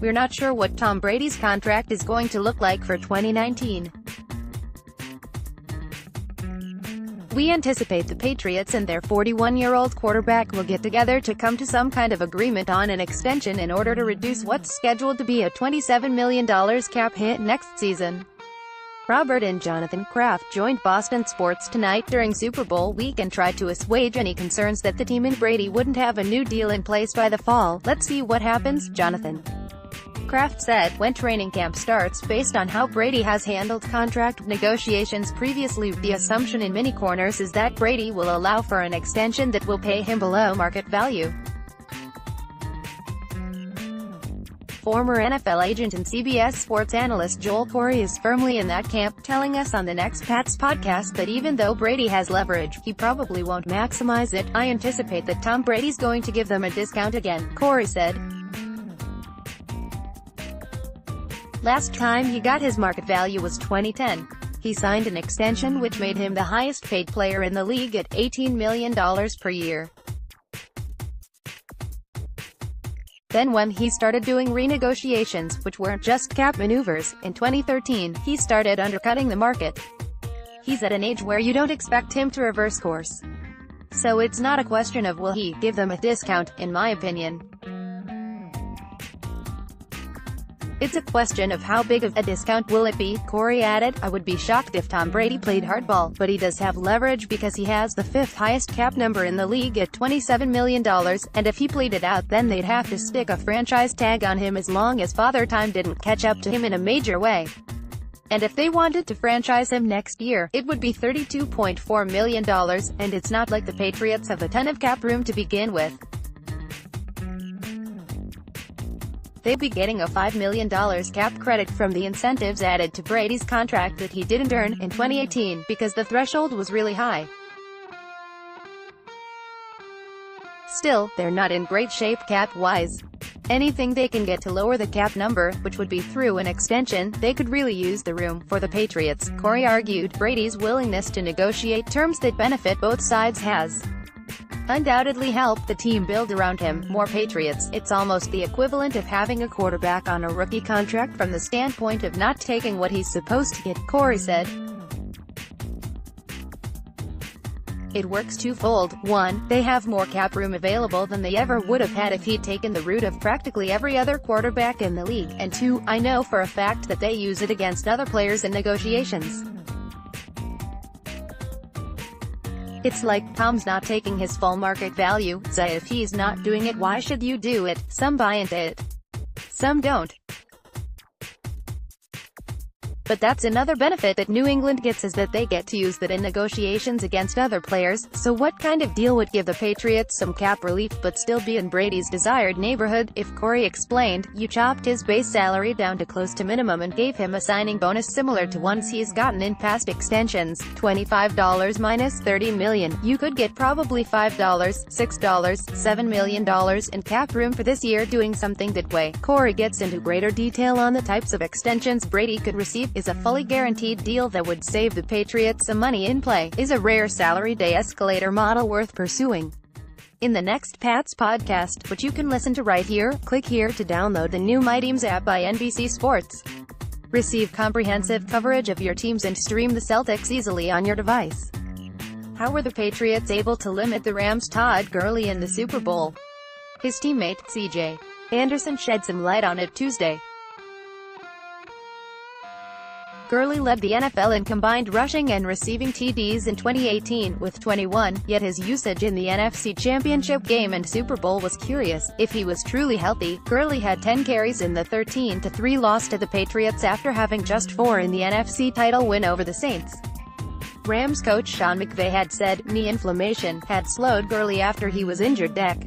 We're not sure what Tom Brady's contract is going to look like for 2019. We anticipate the Patriots and their 41-year-old quarterback will get together to come to some kind of agreement on an extension in order to reduce what's scheduled to be a $27 million cap hit next season. Robert and Jonathan Kraft joined Boston Sports Tonight during Super Bowl week and tried to assuage any concerns that the team and Brady wouldn't have a new deal in place by the fall. "Let's see what happens," Jonathan Kraft said, when training camp starts. Based on how Brady has handled contract negotiations previously, the assumption in many corners is that Brady will allow for an extension that will pay him below market value. Former NFL agent and CBS Sports analyst Joel Corey is firmly in that camp, telling us on the next Pats podcast that even though Brady has leverage, he probably won't maximize it. "I anticipate that Tom Brady's going to give them a discount again," Corey said. "Last time he got his market value was 2010. He signed an extension which made him the highest paid player in the league at $18 million per year. Then when he started doing renegotiations, which weren't just cap maneuvers, in 2013, he started undercutting the market. He's at an age where you don't expect him to reverse course. So it's not a question of will he give them a discount, in my opinion. It's a question of how big of a discount will it be," Corey added. "I would be shocked if Tom Brady played hardball, but he does have leverage because he has the 5th highest cap number in the league at $27 million, and if he played it out then they'd have to stick a franchise tag on him as long as Father Time didn't catch up to him in a major way. And if they wanted to franchise him next year, it would be $32.4 million, and it's not like the Patriots have a ton of cap room to begin with. They'd be getting a $5 million cap credit from the incentives added to Brady's contract that he didn't earn in 2018, because the threshold was really high. Still, they're not in great shape cap-wise. Anything they can get to lower the cap number, which would be through an extension, they could really use the room. For the Patriots, Corey argued, Brady's willingness to negotiate terms that benefit both sides has undoubtedly helped the team build around him. More Patriots. It's almost the equivalent of having a quarterback on a rookie contract from the standpoint of not taking what he's supposed to get, Corey said. It works twofold. 1, they have more cap room available than they ever would have had if he'd taken the route of practically every other quarterback in the league. And 2, I know for a fact that they use it against other players in negotiations. It's like, Tom's not taking his full market value, so if he's not doing it, why should you do it? Some buy into it. Some don't. But that's another benefit that New England gets, is that they get to use that in negotiations against other players. So what kind of deal would give the Patriots some cap relief but still be in Brady's desired neighborhood? If Corey explained, you chopped his base salary down to close to minimum and gave him a signing bonus similar to ones he's gotten in past extensions, $25 minus $30 million, you could get probably $5, $6, $7 million in cap room for this year doing something that way. Corey gets into greater detail on the types of extensions Brady could receive. Is a fully guaranteed deal that would save the Patriots some money in play? Is a rare salary day escalator model worth pursuing? In the next Pats podcast, which you can listen to right here, click here to download the new My Teams app by NBC Sports. Receive comprehensive coverage of your teams and stream the Celtics easily on your device. How were the Patriots able to limit the Rams' Todd Gurley in the Super Bowl? His teammate, C.J. Anderson, shed some light on it Tuesday. Gurley led the NFL in combined rushing and receiving TDs in 2018, with 21, yet his usage in the NFC Championship game and Super Bowl was curious. If he was truly healthy, Gurley had 10 carries in the 13-3 loss to the Patriots after having just 4 in the NFC title win over the Saints. Rams coach Sean McVay had said, knee inflammation had slowed Gurley after he was injured. Deck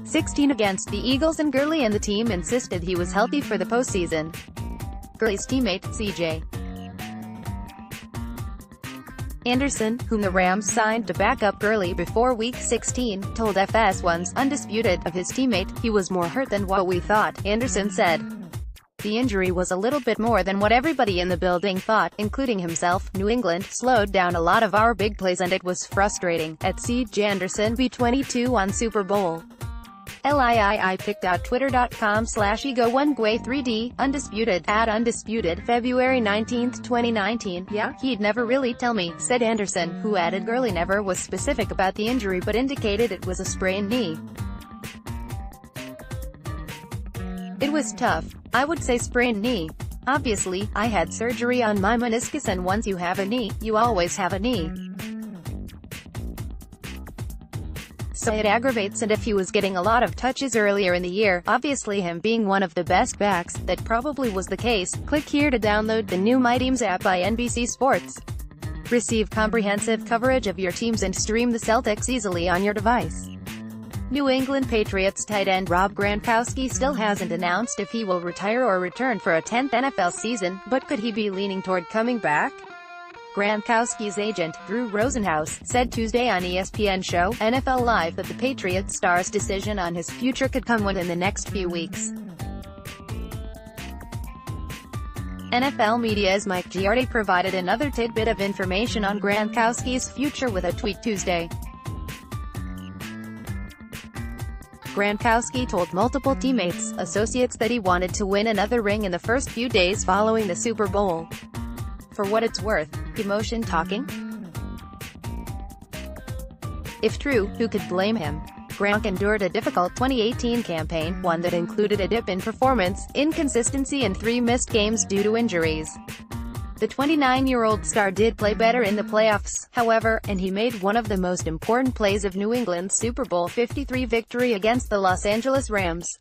16 against the Eagles, and Gurley and the team insisted he was healthy for the postseason. Gurley's teammate, C.J. Anderson, whom the Rams signed to back up Gurley before Week 16, told FS1's Undisputed of his teammate, he was more hurt than what we thought, Anderson said. The injury was a little bit more than what everybody in the building thought, including himself. New England slowed down a lot of our big plays and it was frustrating, at C.J. Anderson B22 on Super Bowl. liipic.twitter.com/ego1gui3d, undisputed, @undisputed, February 19, 2019. Yeah, he'd never really tell me, said Anderson, who added Gurley never was specific about the injury but indicated it was a sprained knee. It was tough. I would say sprained knee. Obviously, I had surgery on my meniscus, and once you have a knee, you always have a knee. So it aggravates, and if he was getting a lot of touches earlier in the year, obviously him being one of the best backs, that probably was the case. Click here to download the new My Teams app by NBC Sports. Receive comprehensive coverage of your teams and stream the Celtics easily on your device. New England Patriots tight end Rob Gronkowski still hasn't announced if he will retire or return for a 10th NFL season, but could he be leaning toward coming back? Gronkowski's agent, Drew Rosenhaus, said Tuesday on ESPN show, NFL Live, that the Patriots star's decision on his future could come within the next few weeks. NFL Media's Mike Giardi provided another tidbit of information on Gronkowski's future with a tweet Tuesday. Gronkowski told multiple teammates, associates that he wanted to win another ring in the first few days following the Super Bowl. For what it's worth, emotion talking? If true, who could blame him? Gronk endured a difficult 2018 campaign, one that included a dip in performance, inconsistency and 3 missed games due to injuries. The 29-year-old star did play better in the playoffs, however, and he made one of the most important plays of New England's Super Bowl 53 victory against the Los Angeles Rams.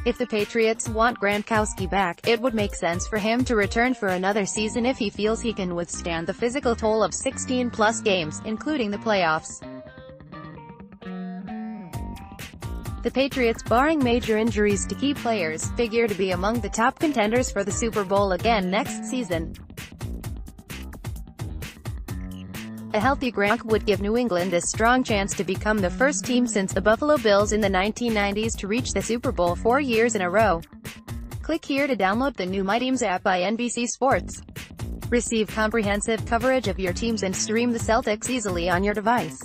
If the Patriots want Gronkowski back, it would make sense for him to return for another season if he feels he can withstand the physical toll of 16-plus games, including the playoffs. The Patriots, barring major injuries to key players, figure to be among the top contenders for the Super Bowl again next season. A healthy Gronk would give New England a strong chance to become the first team since the Buffalo Bills in the 1990s to reach the Super Bowl 4 years in a row. Click here to download the new My Teams app by NBC Sports. Receive comprehensive coverage of your teams and stream the Celtics easily on your device.